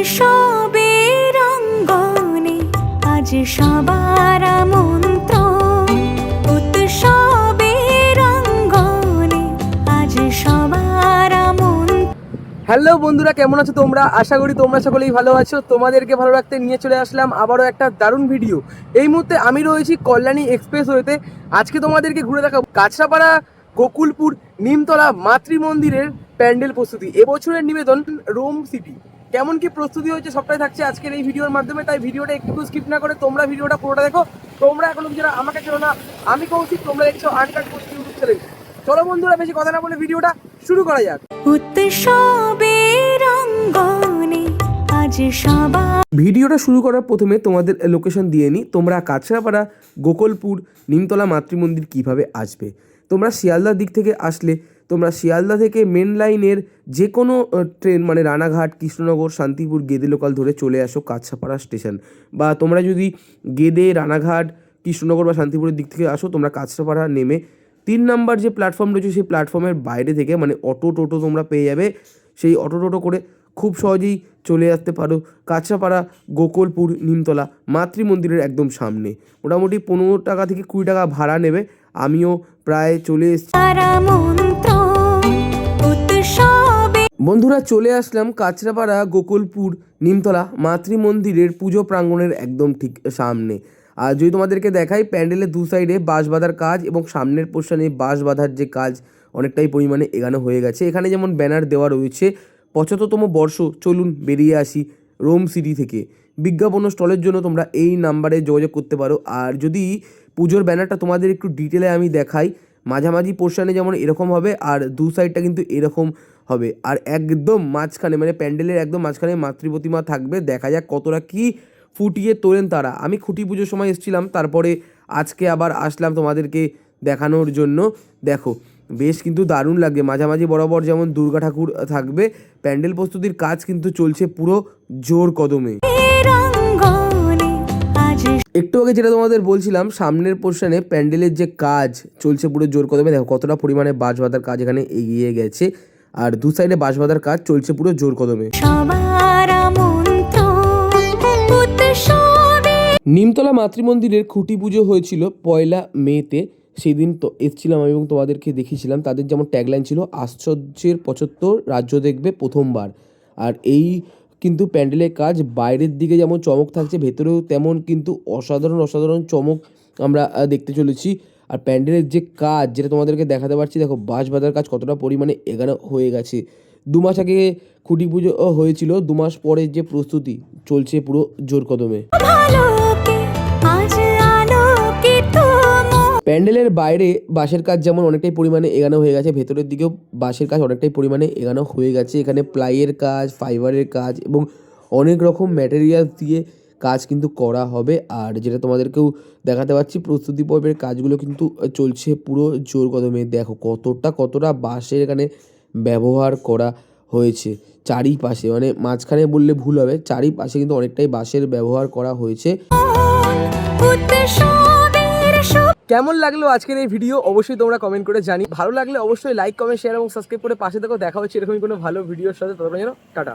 উৎসবের অঙ্গনে আজ সবার আমন্ত্রণ, উৎসবের অঙ্গনে আজ সবার আমন্ত্রণ। হ্যালো বন্ধুরা, কেমন আছো তোমরা? আশা করি তোমরা সকলেই ভালো আছো। তোমাদেরকে ভালো রাখতে নিয়ে চলে আসলাম আবারও একটা দারুণ ভিডিও। এই মুহূর্তে আমি রয়েছি কল্যাণী এক্সপ্রেসওয়েতে। আজকে তোমাদেরকে ঘুরে দেখাবো কাছড়াপাড়া গোকুলপুর নিমতলা মাতৃমন্দিরের প্যান্ডেল প্রস্তুতি। এবছরের নিবেদন রোম সিটি। কেমন কি প্রস্তুতি হয়েছে সবটাই থাকছে আজকের এই ভিডিওর মাধ্যমে। তাই ভিডিওটা একটু স্কিপ না করে তোমরা ভিডিওটা পুরোটা দেখো। তোমরা এখনো যারা আমাকে চেনো না, আমি কৌশিক, তোমরা দেখছো আনকাট পোস্ট ইউটিউব চ্যানেল। চলো বন্ধুরা, বেশি কথা না বলে ভিডিওটা শুরু করা যাক। উৎসবের অঙ্গনে আজ সবার। ভিডিওটা শুরু করার প্রথমে তোমাদের লোকেশন দিয়ে নিই। তোমরা কাছড়াপাড়া গোকুলপুর নিমতলা মাতৃমন্দির কিভাবে আসবে। তোমরা শিয়ালদার দিক থেকে আসলে তোমরা শিয়ালদা থেকে মেন লাইনের যে কোনো ট্রেন মানে রানাঘাট, কৃষ্ণনগর, শান্তিপুর, গেদে লোকাল ধরে চলে আসো কাছড়াপাড়া স্টেশন। বা তোমরা যদি গেদে, রানাঘাট, কৃষ্ণনগর বা শান্তিপুরের দিক থেকে আসো, তোমরা কাছড়াপাড়া নেমে 3 নম্বর যে প্ল্যাটফর্ম রয়েছে সেই প্ল্যাটফর্মের বাইরে থেকে মানে অটো টোটো তোমরা পেয়ে যাবে। সেই অটো টোটো করে খুব সহজেই চলে আসতে পারো কাছড়াপাড়া গোকুলপুর নিমতলা মাতৃমন্দিরের একদম সামনে। মোটামুটি 15 টাকা থেকে 20 টাকা ভাড়া নেবে। আমিও প্রায় চলে এসেছি। বন্ধুরা, চলে আসলাম কাছড়াপাড়া গোকুলপুর নিমতলা মাতৃমন্দিরের পুজো প্রাঙ্গণের একদম ঠিক সামনে। আর যদি তোমাদেরকে দেখাই, প্যান্ডেলের দু সাইডে বাঁশ বাঁধার কাজ এবং সামনের পোর্শনে বাঁশ বাঁধার যে কাজ অনেকটাই পরিমাণে এগানো হয়ে গেছে। এখানে যেমন ব্যানার দেওয়া রয়েছে 75তম বর্ষ চলুন বেরিয়ে আসি রোম সিটি থেকে। বিজ্ঞাপন ও স্টলের জন্য তোমরা এই নাম্বারে যোগাযোগ করতে পারো। আর যদি পুজোর ব্যানারটা তোমাদের একটু ডিটেলে আমি দেখাই, মাঝামাঝি পোর্শনে যেমন এরকম হবে আর দু সাইডটা কিন্তু এরকম হবে। আর একদম মাঝখানে মানে প্যান্ডেলের একদম মাঝখানে মাতৃপ্রতিমা থাকবে। দেখা যাক কতটা কি ফুটিয়ে তোলেন তারা। আমি খুঁটি পুজোর সময় এসেছিলাম, তারপরে আজকে আবার আসলাম তোমাদেরকে দেখানোর জন্য। দেখো বেশ কিন্তু দারুণ লাগবে। মাঝামাঝি বরাবর যেমন দুর্গা ঠাকুর থাকবে। প্যান্ডেল প্রস্তুতির কাজ কিন্তু চলছে পুরো জোর কদমে। একটু আগে যেটা তোমাদের বলছিলাম, সামনের পোর্শনে প্যান্ডেলের যে কাজ চলছে পুরো জোর কদমে। দেখো কতটা পরিমাণে বাঁশ বাঁধার কাজ এখানে এগিয়ে গেছে। আর দু সাইডে বাঁশ বাঁধার কাজ চলছে পুরো জোর কদমে। নিমতলা মাতৃমন্দিরের খুঁটি পুজো হয়েছিল 1 মেতে। সেদিন তো এসেছিলাম আমি এবং তোমাদেরকে দেখিয়েছিলাম। তাদের যেমন ট্যাগলাইন ছিল আশ্চর্যের 75 রাজ্য দেখবে প্রথমবার। আর এই কিন্তু প্যান্ডেলের কাজ বাইরের দিকে যেমন চমক থাকছে, ভেতরেও তেমন কিন্তু অসাধারণ চমক আমরা দেখতে চলেছি। আর প্যান্ডেলের যে কাজ যেটা তোমাদেরকে দেখাতে পারছি, দেখো বাঁশ বাঁধার কাজ কতটা পরিমাণে এগানো হয়ে গেছে। 2 মাস আগে খুঁটি পুজো হয়েছিল, 2 মাস পরে যে প্রস্তুতি চলছে পুরো জোর কদমে। প্যান্ডেলের বাইরে বাঁশের কাজ যেমন অনেকটাই পরিমাণে এগানো হয়ে গেছে, ভেতরের দিকেও বাঁশের কাজ অনেকটাই পরিমাণে এগানো হয়ে গেছে। এখানে প্লাইয়ের কাজ, ফাইবারের কাজ এবং অনেক রকম ম্যাটেরিয়ালস দিয়ে কাজ কিন্তু করা হবে। আর যেটা তোমাদেরকেও দেখাতে পাচ্ছি, প্রস্তুতি পর্বের কাজগুলো কিন্তু চলছে পুরো জোর কদমে। দেখো কতটা বাঁশের এখানে ব্যবহার করা হয়েছে চারিপাশে, মানে মাঝখানে বললে ভুল হবে, চারিপাশে কিন্তু অনেকটাই বাঁশের ব্যবহার করা হয়েছে। কেমন লাগলো আজকের এই ভিডিও অবশ্যই তোমরা কমেন্ট করে জানি। ভালো লাগলে অবশ্যই লাইক, কমেন্ট, শেয়ার এবং সাবস্ক্রাইব করে পাশে দেখো। দেখা হচ্ছে এরকমই কোনো ভালো ভিডিওর সাথে। ততক্ষণ যেন টাটা।